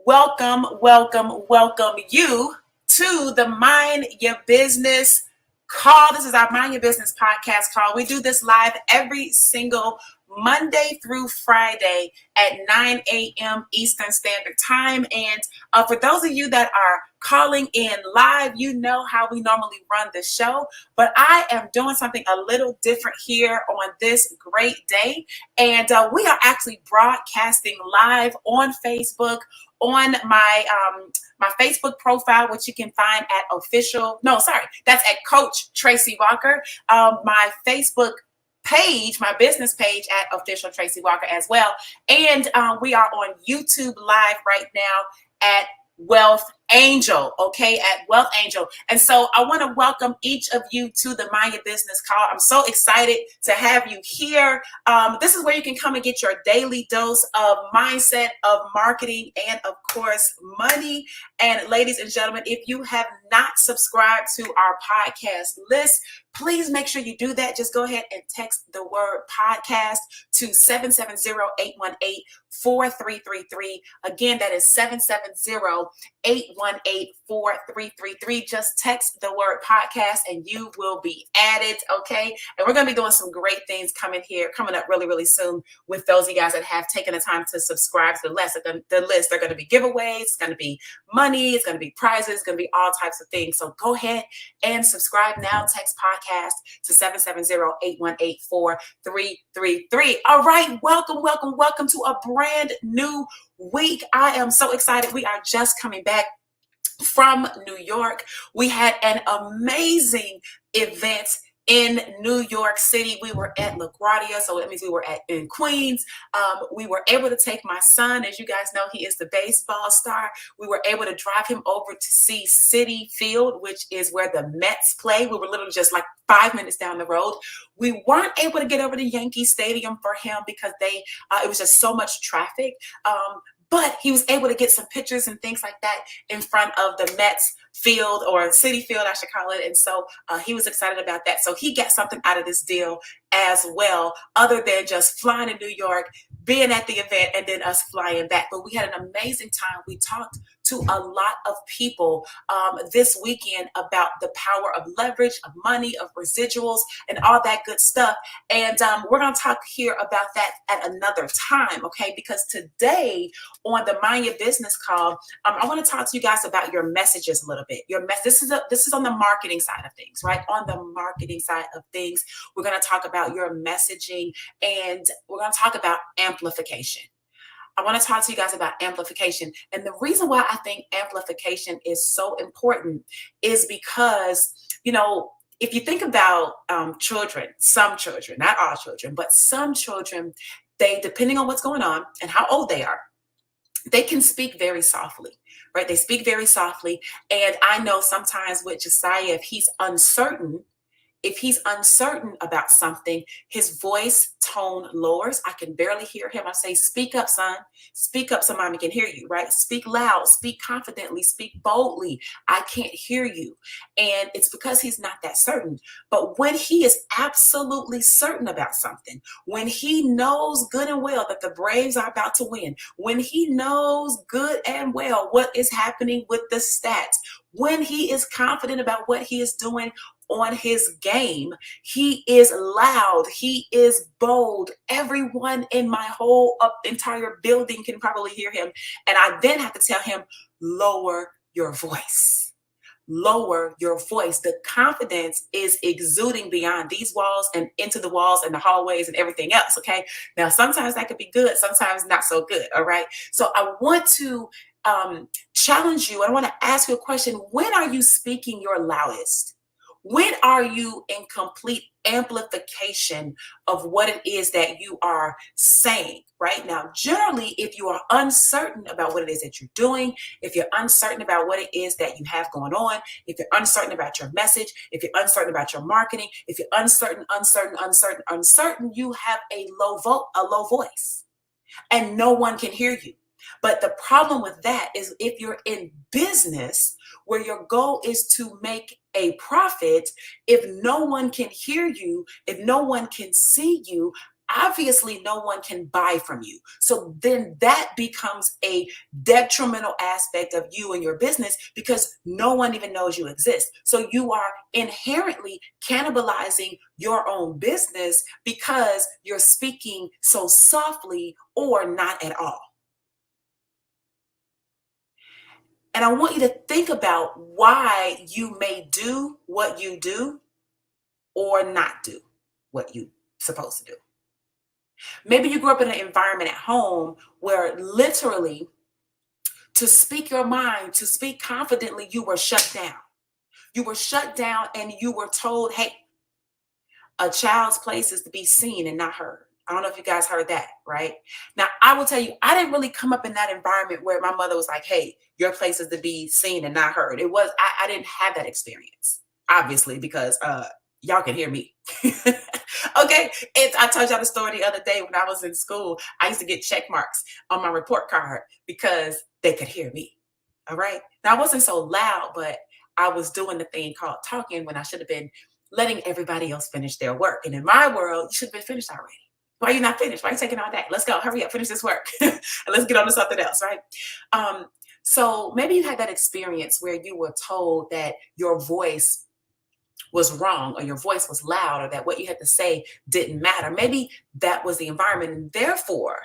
Welcome you to the Mind Your Business call. This is our Mind Your Business podcast call. We do this live every single Monday through Friday at 9 a.m. Eastern Standard Time. And for those of you that are calling in live, you know how we normally run the show, but I am doing something a little different here on this great day. And we are actually broadcasting live on Facebook, on my Facebook profile, which you can find that's at Coach Tracy Walker. My Facebook page, my business page at Official Tracy Walker as well. And we are on YouTube live right now at Wealth Angel, okay, at Wealth Angel. And so I want to welcome each of you to the Mind Your Business call. I'm so excited to have you here. This is where you can come and get your daily dose of mindset, of marketing, and of course, money. And ladies and gentlemen, if you have not subscribed to our podcast list, please make sure you do that. Just go ahead and text the word podcast to 770-818-4333. Again, that is 770-818-4333. Just text the word podcast and you will be added, okay? And we're going to be doing some great things coming up really, really soon with those of you guys that have taken the time to subscribe to the list. They're going to be giveaways, it's going to be money, it's going to be prizes, it's going to be all types of things. So go ahead and subscribe now. Text podcast to 770-818-4333. All right, welcome to a brand new week. I am so excited. We are just coming back from New York. We had an amazing event in New York City. We were at LaGuardia, so that means we were in Queens. We were able to take my son. As you guys know, he is the baseball star. We were able to drive him over to see Citi Field, which is where the Mets play. We were literally just like 5 minutes down the road. We weren't able to get over to Yankee Stadium for him because it was just so much traffic. But he was able to get some pictures and things like that in front of the Mets field, or Citi Field, I should call it. And so he was excited about that. So he got something out of this deal as well, other than just flying to New York, being at the event, and then us flying back. But we had an amazing time. We talked to a lot of people this weekend about the power of leverage, of money, of residuals, and all that good stuff. And we're going to talk here about that at another time, okay? Because today on the Mind Your Business call, I want to talk to you guys about your messages a little bit. This is on the marketing side of things, right? On the marketing side of things, we're going to talk about your messaging, and we're going to talk about amplification. I want to talk to you guys about amplification. And the reason why I think amplification is so important is because, if you think about children, some children, not all children, but some children, they, depending on what's going on and how old they are, they can speak very softly, right? They speak very softly. And I know sometimes with Josiah, if he's uncertain about something, his voice tone lowers. I can barely hear him. I say, speak up, son. Speak up so mommy can hear you, right? Speak loud, speak confidently, speak boldly. I can't hear you. And it's because he's not that certain. But when he is absolutely certain about something, when he knows good and well that the Braves are about to win, when he knows good and well what is happening with the stats, when he is confident about what he is doing on his game, he is loud, he is bold. Everyone in my whole entire building can probably hear him. And I then have to tell him, lower your voice. Lower your voice. The confidence is exuding beyond these walls and into the walls and the hallways and everything else, okay? Now, sometimes that could be good, sometimes not so good, all right? So I want to challenge you. I want to ask you a question. When are you speaking your loudest? When are you in complete amplification of what it is that you are saying, right? Now, generally, if you are uncertain about what it is that you're doing, if you're uncertain about what it is that you have going on, if you're uncertain about your message, if you're uncertain about your marketing, if you're uncertain, you have a low voice, and no one can hear you. But the problem with that is if you're in business where your goal is to make a profit, if no one can hear you, if no one can see you, obviously no one can buy from you. So then that becomes a detrimental aspect of you and your business because no one even knows you exist. So you are inherently cannibalizing your own business because you're speaking so softly or not at all. And I want you to think about why you may do what you do or not do what you're supposed to do. Maybe you grew up in an environment at home where literally to speak your mind, to speak confidently, you were shut down. You were shut down and you were told, hey, a child's place is to be seen and not heard. I don't know if you guys heard that, right? Now, I will tell you, I didn't really come up in that environment where my mother was like, hey, your place is to be seen and not heard. It was, I didn't have that experience, obviously, because y'all can hear me. Okay. I told y'all the story the other day when I was in school. I used to get check marks on my report card because they could hear me. All right. Now, I wasn't so loud, but I was doing the thing called talking when I should have been letting everybody else finish their work. And in my world, you should have been finished already. Why are you not finished? Why are you taking all day? Let's go. Hurry up. Finish this work. And let's get on to something else, right? So maybe you had that experience where you were told that your voice was wrong or your voice was loud or that what you had to say didn't matter. Maybe that was the environment. And therefore,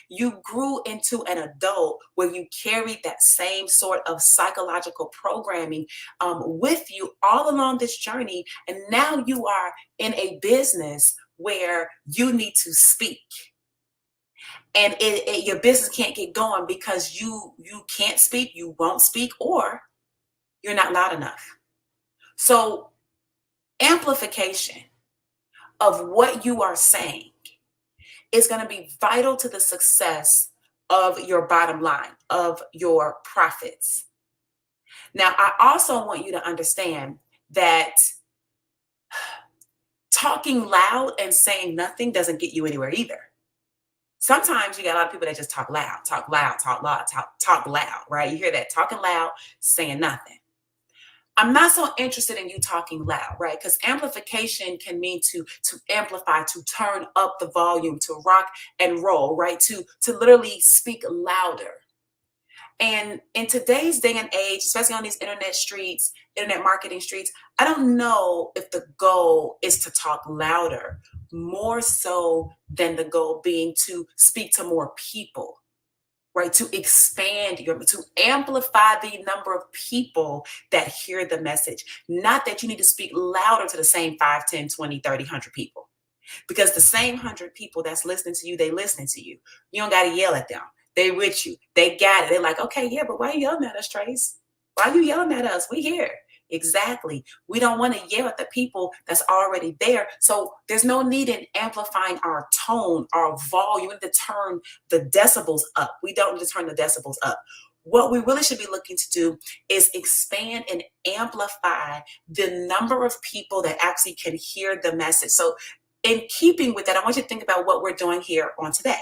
you grew into an adult where you carried that same sort of psychological programming with you all along this journey. And now you are in a business where you need to speak. And your business can't get going because you can't speak, you won't speak, or you're not loud enough. So amplification of what you are saying is going to be vital to the success of your bottom line, of your profits. Now, I also want you to understand that talking loud and saying nothing doesn't get you anywhere either. Sometimes you got a lot of people that just talk loud, talk loud, right? You hear that talking loud, saying nothing. I'm not so interested in you talking loud, right? Because amplification can mean to amplify, to turn up the volume, to rock and roll, right? To literally speak louder. And in today's day and age, especially on these internet streets, internet marketing streets, I don't know if the goal is to talk louder, more so than the goal being to speak to more people. Right, to expand to amplify the number of people that hear the message. Not that you need to speak louder to the same 5, 10, 20, 30, 100 people. Because the same 100 people that's listening to you, they listening to you. You don't got to yell at them. They with you. They got it. They're like, okay, yeah, but why are you yelling at us, Trace? Why are you yelling at us? We here. Exactly. We don't want to yell at the people that's already there. So there's no need in amplifying our tone, our volume. We need to turn the decibels up. We don't need to turn the decibels up. What we really should be looking to do is expand and amplify the number of people that actually can hear the message. So in keeping with that, I want you to think about what we're doing here on today.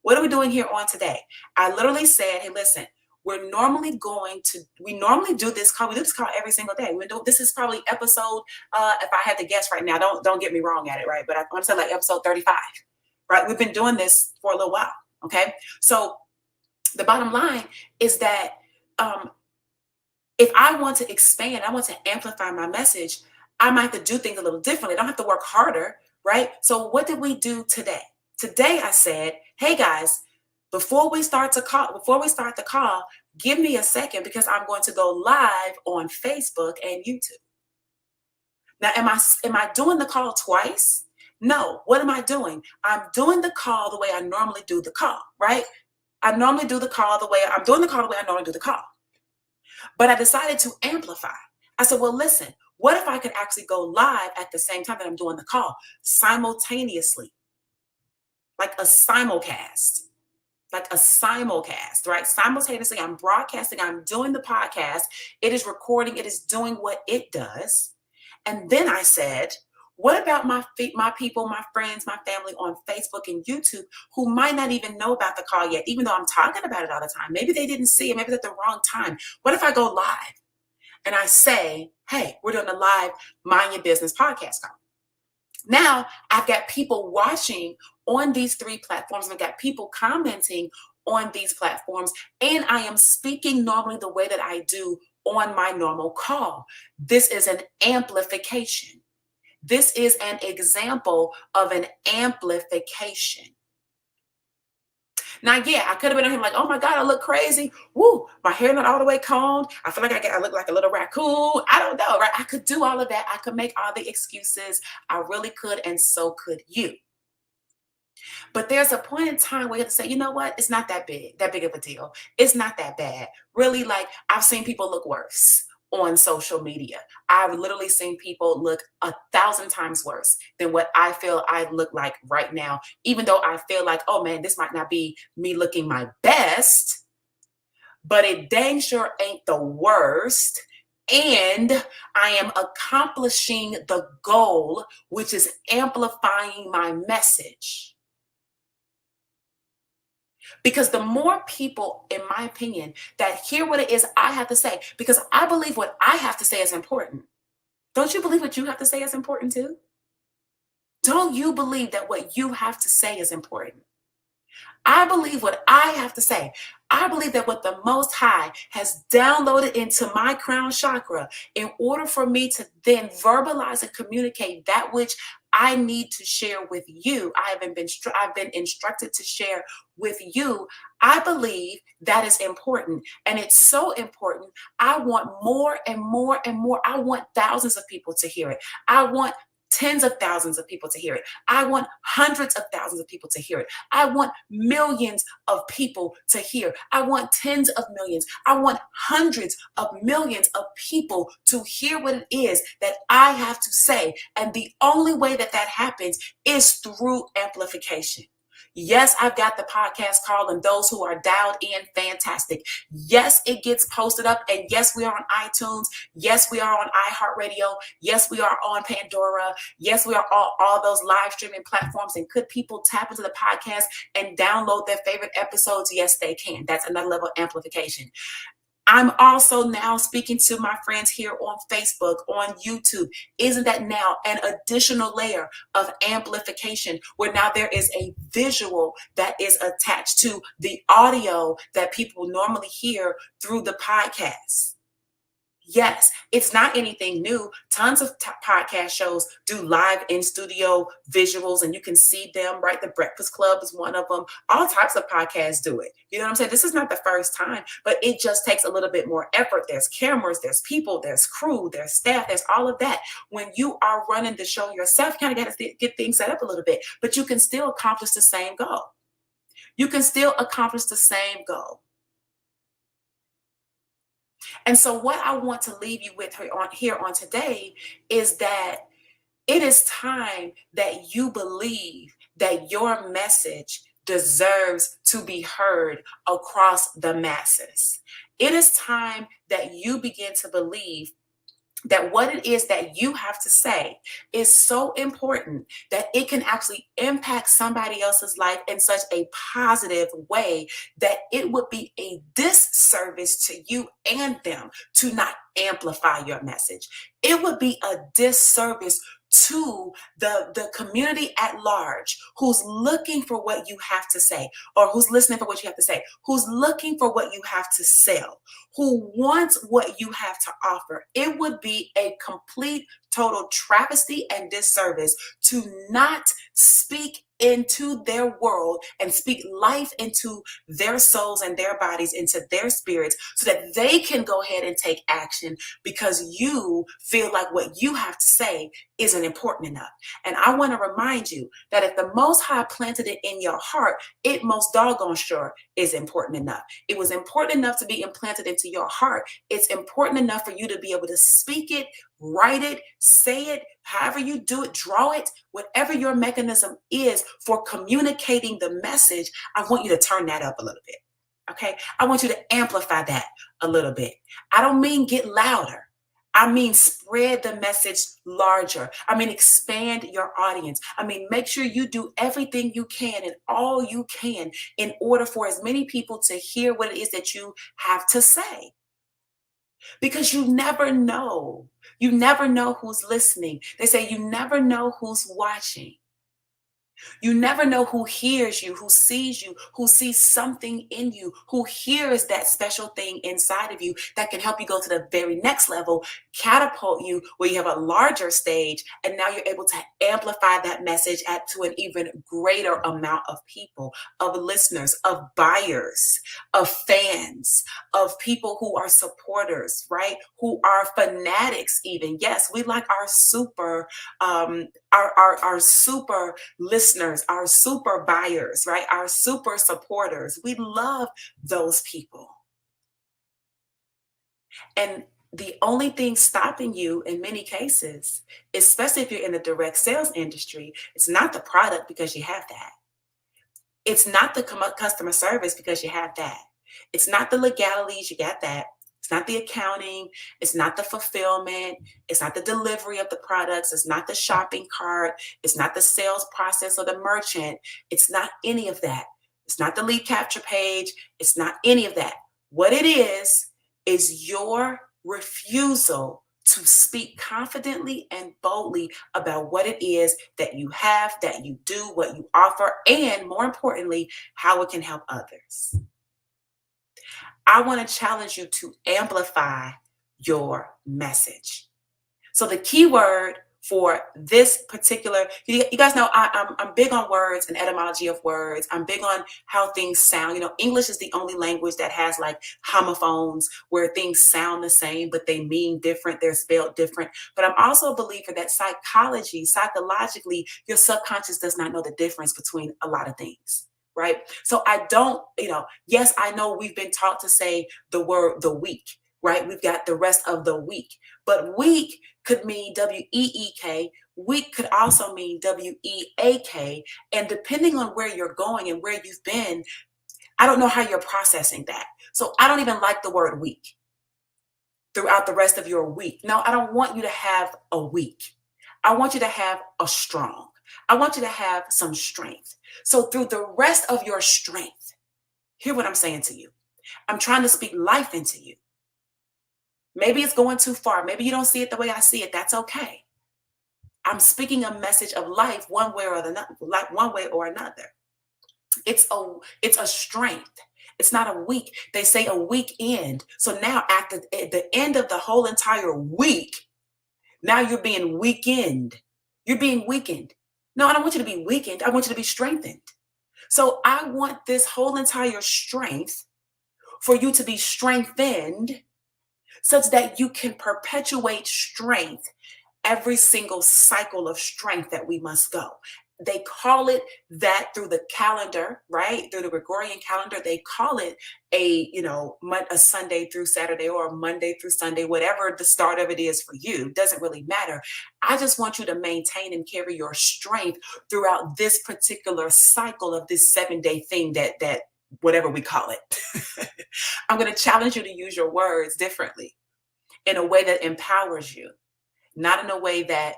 What are we doing here on today? I literally said, hey, listen, we normally do this call. We do this call every single day. This is probably episode, if I had to guess right now, don't get me wrong at it, right? But I want to say like episode 35, right? We've been doing this for a little while, okay? So the bottom line is that if I want to expand, I want to amplify my message, I might have to do things a little differently. I don't have to work harder, right? So what did we do today? Today I said, hey guys, before we start the call, give me a second because I'm going to go live on Facebook and YouTube. Now, am I doing the call twice? No. What am I doing? I'm doing the call the way I normally do the call, right? I'm doing the call the way I normally do the call. But I decided to amplify. I said, well, listen, what if I could actually go live at the same time that I'm doing the call simultaneously? Like a simulcast, right? Simultaneously, I'm broadcasting, I'm doing the podcast, it is recording, it is doing what it does. And then I said, what about my people, my friends, my family on Facebook and YouTube who might not even know about the call yet, even though I'm talking about it all the time? Maybe they didn't see it, maybe it's at the wrong time. What if I go live and I say, hey, we're doing a live Mind Your Business podcast call? Now I've got people watching on these three platforms. I've got people commenting on these platforms, and I am speaking normally the way that I do on my normal call. This is an amplification. This is an example of an amplification. Now, yeah, I could have been on him like, oh my God, I look crazy. Woo, my hair not all the way combed. I feel like I look like a little raccoon. I don't know, right? I could do all of that. I could make all the excuses. I really could, and so could you. But there's a point in time where you have to say, you know what? It's not that big of a deal. It's not that bad. Really, like I've seen people look worse on social media. I've literally seen people look 1,000 times worse than what I feel I look like right now, even though I feel like, oh man, this might not be me looking my best, but it dang sure ain't the worst. And I am accomplishing the goal, which is amplifying my message. Because the more people, in my opinion, that hear what it is I have to say, because I believe what I have to say is important. Don't you believe what you have to say is important too? Don't you believe that what you have to say is important? I believe what I have to say. I believe that what the Most High has downloaded into my crown chakra, in order for me to then verbalize and communicate that which I need to share with you, I've been instructed to share with you. I believe that is important. And it's so important. I want more and more and more. I want thousands of people to hear it. I want tens of thousands of people to hear it. I want hundreds of thousands of people to hear it. I want millions of people to hear. I want tens of millions. I want hundreds of millions of people to hear what it is that I have to say. And the only way that that happens is through amplification. Yes, I've got the podcast called, and those who are dialed in, fantastic. Yes, it gets posted up, and yes, we are on iTunes. Yes, we are on iHeartRadio. Yes, we are on Pandora. Yes, we are all those live streaming platforms. And could people tap into the podcast and download their favorite episodes? Yes, they can. That's another level of amplification. I'm also now speaking to my friends here on Facebook, on YouTube. Isn't that now an additional layer of amplification, where now there is a visual that is attached to the audio that people normally hear through the podcast? Yes, it's not anything new. Tons of podcast shows do live in studio visuals, and you can see them, right? The Breakfast Club is one of them. All types of podcasts do it. You know what I'm saying? This is not the first time, but it just takes a little bit more effort. There's cameras, there's people, there's crew, there's staff, there's all of that. When you are running the show yourself, you kind of got to get things set up a little bit, but you can still accomplish the same goal. You can still accomplish the same goal. And so what I want to leave you with here on today is that it is time that you believe that your message deserves to be heard across the masses. It is time that you begin to believe that what it is that you have to say is so important that it can actually impact somebody else's life in such a positive way that it would be a disservice to you and them to not amplify your message. It would be a disservice to the community at large, who's looking for what you have to say, or who's listening for what you have to say, who's looking for what you have to sell, who wants what you have to offer. It would be a complete, total travesty and disservice to not speak into their world and speak life into their souls and their bodies, into their spirits, so that they can go ahead and take action because you feel like what you have to say isn't important enough. And I want to remind you that if the Most High planted it in your heart, it most doggone sure is important enough. It was important enough to be implanted into your heart. It's important enough for you to be able to speak it, write it, say it, however you do it, draw it, whatever your mechanism is for communicating the message. I want you to turn that up a little bit. Okay. I want you to amplify that a little bit. I don't mean get louder. I mean, spread the message larger. I mean, expand your audience. I mean, make sure you do everything you can and all you can in order for as many people to hear what it is that you have to say. because you never know. You never know who's listening. They say you never know who's watching. You never know who hears you, who sees something in you, who hears that special thing inside of you that can help you go to the very next level, catapult you where you have a larger stage, and now you're able to amplify that message to an even greater amount of people, of listeners, of buyers, of fans, of people who are supporters, right? Who are fanatics even. Yes, we like our super our super listeners, our super buyers, right? Our super supporters. We love those people. And the only thing stopping you in many cases, especially if you're in the direct sales industry, it's not the product because you have that. It's not the customer service because you have that. It's not the legalities, you got that. It's not the accounting. It's not the fulfillment. It's not the delivery of the products. It's not the shopping cart. It's not the sales process or the merchant. It's not any of that. It's not the lead capture page. It's not any of that. What it is your refusal to speak confidently and boldly about what it is that you have, that you do, what you offer, and more importantly, how it can help others. I want to challenge you to amplify your message. So the key word for this particular, you guys know I'm big on words and etymology of words. I'm big on how things sound. You know, English is the only language that has like homophones where things sound the same, but they mean different. They're spelled different. But I'm also a believer that psychologically, your subconscious does not know the difference between a lot of things. Right. So I don't, yes, I know we've been taught to say the word the week, right? We've got the rest of the week, but week could mean W-E-E-K. Week could also mean W-E-A-K. And depending on where you're going and where you've been, I don't know how you're processing that. So I don't even like the word week throughout the rest of your week. No, I don't want you to have a week. I want you to have a strong. I want you to have some strength. So through the rest of your strength, hear what I'm saying to you. I'm trying to speak life into you. Maybe it's going too far. Maybe you don't see it the way I see it. That's okay. I'm speaking a message of life one way or another. It's a strength. It's not a week. They say a weekend. So now at the end of the whole entire week, now you're being weakened. You're being weakened. No, I don't want you to be weakened. I want you to be strengthened. So I want this whole entire strength for you to be strengthened such that you can perpetuate strength every single cycle of strength that we must go. They call it that through the calendar, right? Through the Gregorian calendar, they call it a Sunday through Saturday or a Monday through Sunday, whatever the start of it is for you. Doesn't really matter. I just want you to maintain and carry your strength throughout this particular cycle of this 7-day thing that whatever we call it. I'm going to challenge you to use your words differently in a way that empowers you, not in a way that,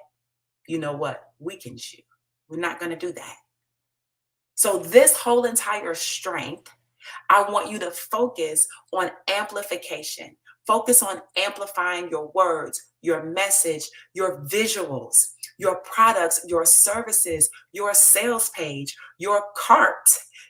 weakens you. We're not going to do that. So this whole entire strength, I want you to focus on amplification. Focus on amplifying your words, your message, your visuals, your products, your services, your sales page, your cart.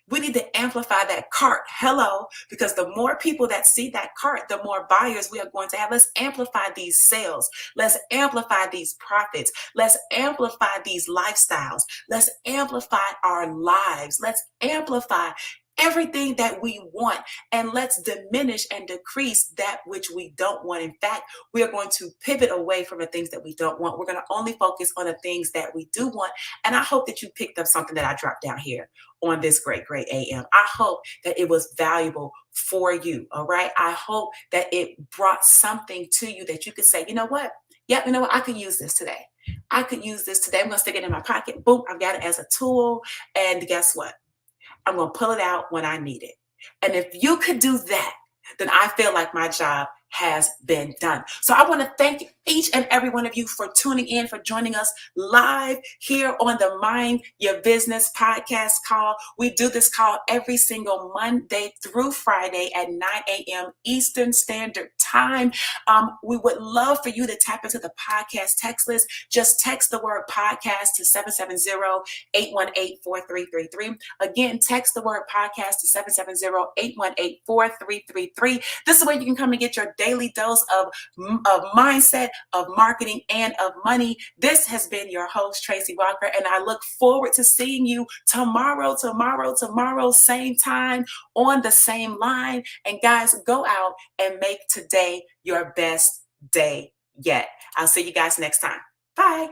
We need to amplify that cart. Hello, because the more people that see that cart, the more buyers we are going to have. Let's amplify these sales. Let's amplify these profits. Let's amplify these lifestyles. Let's amplify our lives. Let's amplify everything that we want, and let's diminish and decrease that which we don't want. In fact, we are going to pivot away from the things that we don't want. We're going to only focus on the things that we do want. And I hope that you picked up something that I dropped down here on this great AM. I hope that it was valuable for you. All right. I hope that it brought something to you that you could say, you know what? Yeah, you know what? I could use this today. I could use this today. I'm going to stick it in my pocket. Boom. I've got it as a tool. And guess what? I'm going to pull it out when I need it. And if you could do that, then I feel like my job has been done. So I want to thank you. each and every one of you for tuning in, for joining us live here on the Mind Your Business podcast call. We do this call every single Monday through Friday at 9 a.m. Eastern Standard Time. We would love for you to tap into the podcast text list. Just text the word podcast to 770-818-4333. Again, text the word podcast to 770-818-4333. This is where you can come and get your daily dose of mindset, of marketing, and of money. This has been your host, Tracy Walker, and I look forward to seeing you tomorrow, same time on the same line. And guys, go out and make today your best day yet. I'll see you guys next time. Bye.